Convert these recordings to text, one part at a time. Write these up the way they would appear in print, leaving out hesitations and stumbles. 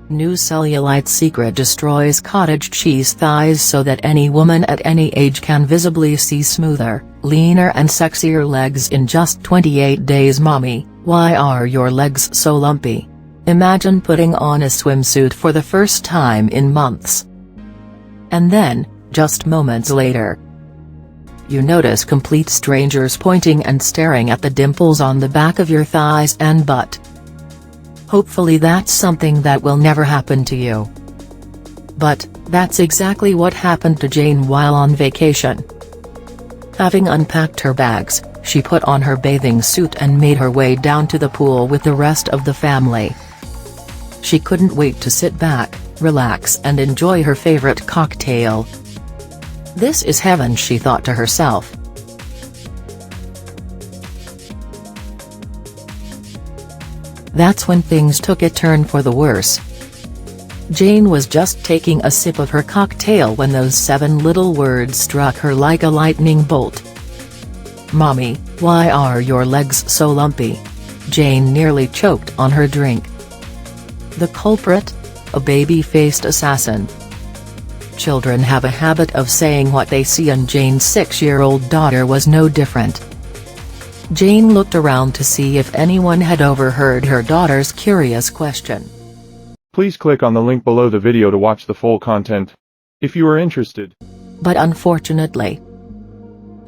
New cellulite secret destroys cottage cheese thighs so that any woman at any age can visibly see smoother, leaner and sexier legs in just 28 days. Mommy, why are your legs so lumpy? Imagine putting on a swimsuit for the first time in months. And then, just moments later, you notice complete strangers pointing and staring at the dimples on the back of your thighs and butt. Hopefully that's something that will never happen to you. But, that's exactly what happened to Jane while on vacation. Having unpacked her bags, she put on her bathing suit and made her way down to the pool with the rest of the family. She couldn't wait to sit back, relax and enjoy her favorite cocktail. This is heaven, she thought to herself. That's when things took a turn for the worse. Jane was just taking a sip of her cocktail when those 7 little words struck her like a lightning bolt. Mommy, why are your legs so lumpy? Jane nearly choked on her drink. The culprit? A baby-faced assassin. Children have a habit of saying what they see, and Jane's 6-year-old daughter was no different. Jane looked around to see if anyone had overheard her daughter's curious question. Please click on the link below the video to watch the full content, if you are interested. But unfortunately,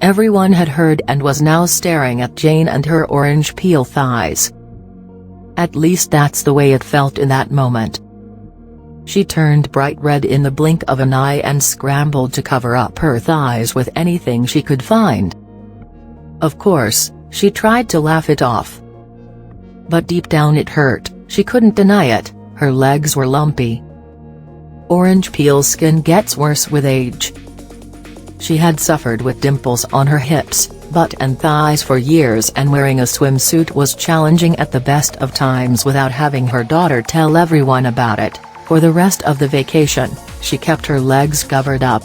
everyone had heard and was now staring at Jane and her orange peel thighs. At least that's the way it felt in that moment. She turned bright red in the blink of an eye and scrambled to cover up her thighs with anything she could find. Of course, she tried to laugh it off. But deep down it hurt, she couldn't deny it, her legs were lumpy. Orange peel skin gets worse with age. She had suffered with dimples on her hips, butt and thighs for years, and wearing a swimsuit was challenging at the best of times without having her daughter tell everyone about it. For the rest of the vacation, she kept her legs covered up.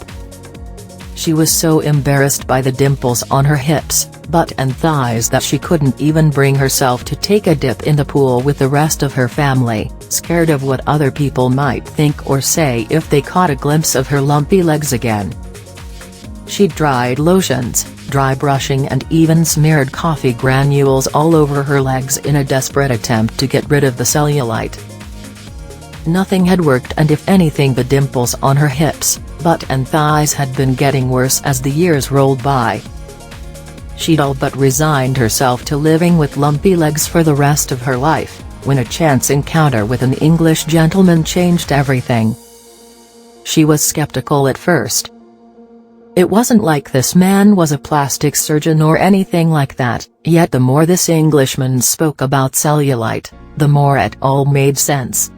She was so embarrassed by the dimples on her hips, butt and thighs that she couldn't even bring herself to take a dip in the pool with the rest of her family, scared of what other people might think or say if they caught a glimpse of her lumpy legs again. She tried lotions, dry brushing and even smeared coffee granules all over her legs in a desperate attempt to get rid of the cellulite. Nothing had worked, and if anything, the dimples on her hips, butt and thighs had been getting worse as the years rolled by. She'd all but resigned herself to living with lumpy legs for the rest of her life, when a chance encounter with an English gentleman changed everything. She was skeptical at first. It wasn't like this man was a plastic surgeon or anything like that, yet the more this Englishman spoke about cellulite, the more it all made sense.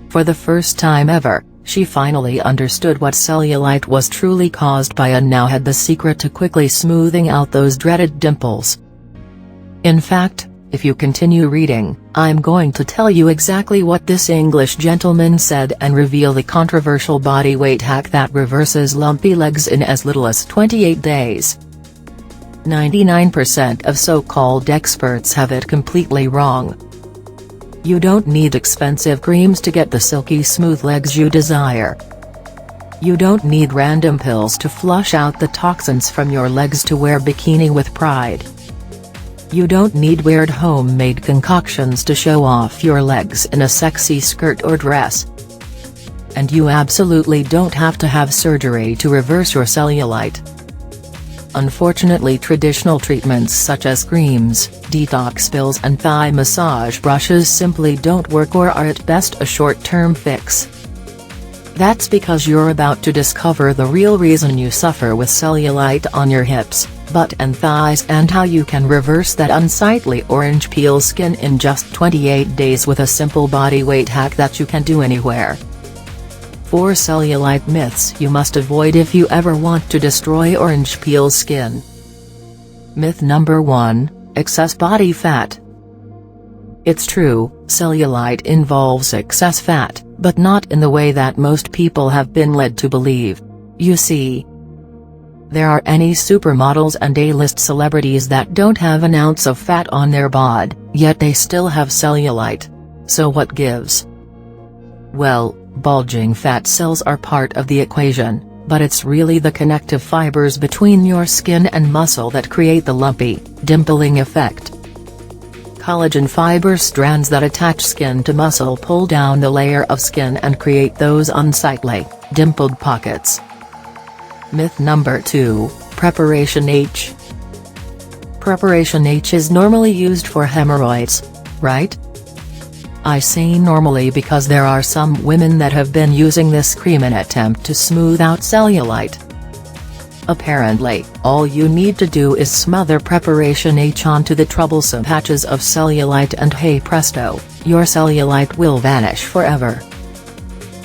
For the first time ever, she finally understood what cellulite was truly caused by, and now had the secret to quickly smoothing out those dreaded dimples. In fact, if you continue reading, I'm going to tell you exactly what this English gentleman said and reveal the controversial body weight hack that reverses lumpy legs in as little as 28 days. 99% of so-called experts have it completely wrong. You don't need expensive creams to get the silky smooth legs you desire. You don't need random pills to flush out the toxins from your legs to wear bikini with pride. You don't need weird homemade concoctions to show off your legs in a sexy skirt or dress. And you absolutely don't have to have surgery to reverse your cellulite. Unfortunately, traditional treatments such as creams, detox pills and thigh massage brushes simply don't work, or are at best a short-term fix. That's because you're about to discover the real reason you suffer with cellulite on your hips, butt and thighs, and how you can reverse that unsightly orange peel skin in just 28 days with a simple body weight hack that you can do anywhere. 4 cellulite myths you must avoid if you ever want to destroy orange peel skin. Myth number 1, excess body fat. It's true, cellulite involves excess fat, but not in the way that most people have been led to believe. You see, There are any supermodels and A-list celebrities that don't have an ounce of fat on their bod, yet they still have cellulite. So what gives? Well, bulging fat cells are part of the equation, but it's really the connective fibers between your skin and muscle that create the lumpy, dimpling effect. Collagen fiber strands that attach skin to muscle pull down the layer of skin and create those unsightly, dimpled pockets. Myth number 2, Preparation H. Preparation H is normally used for hemorrhoids, right? I say normally because there are some women that have been using this cream in attempt to smooth out cellulite. Apparently, all you need to do is smother Preparation H onto the troublesome patches of cellulite and hey presto, your cellulite will vanish forever.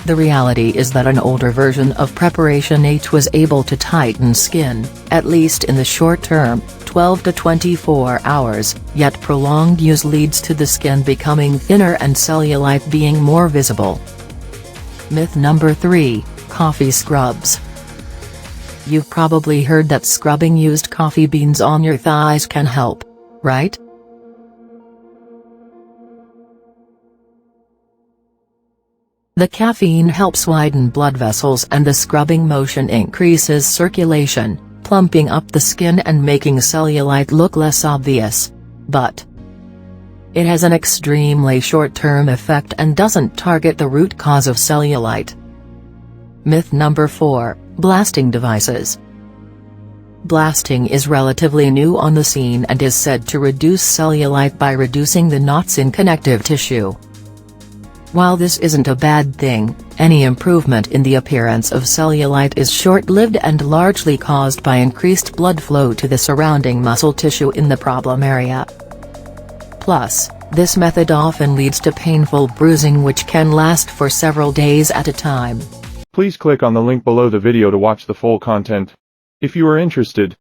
The reality is that an older version of Preparation H was able to tighten skin, at least in the short term, 12 to 24 hours, yet prolonged use leads to the skin becoming thinner and cellulite being more visible. Myth number 3, Coffee Scrubs. You've probably heard that scrubbing used coffee beans on your thighs can help, right? The caffeine helps widen blood vessels and the scrubbing motion increases circulation, plumping up the skin and making cellulite look less obvious. But it has an extremely short-term effect and doesn't target the root cause of cellulite. Myth number 4, Blasting devices. Blasting is relatively new on the scene and is said to reduce cellulite by reducing the knots in connective tissue. While this isn't a bad thing, any improvement in the appearance of cellulite is short-lived and largely caused by increased blood flow to the surrounding muscle tissue in the problem area. Plus, this method often leads to painful bruising which can last for several days at a time. Please click on the link below the video to watch the full content. If you are interested,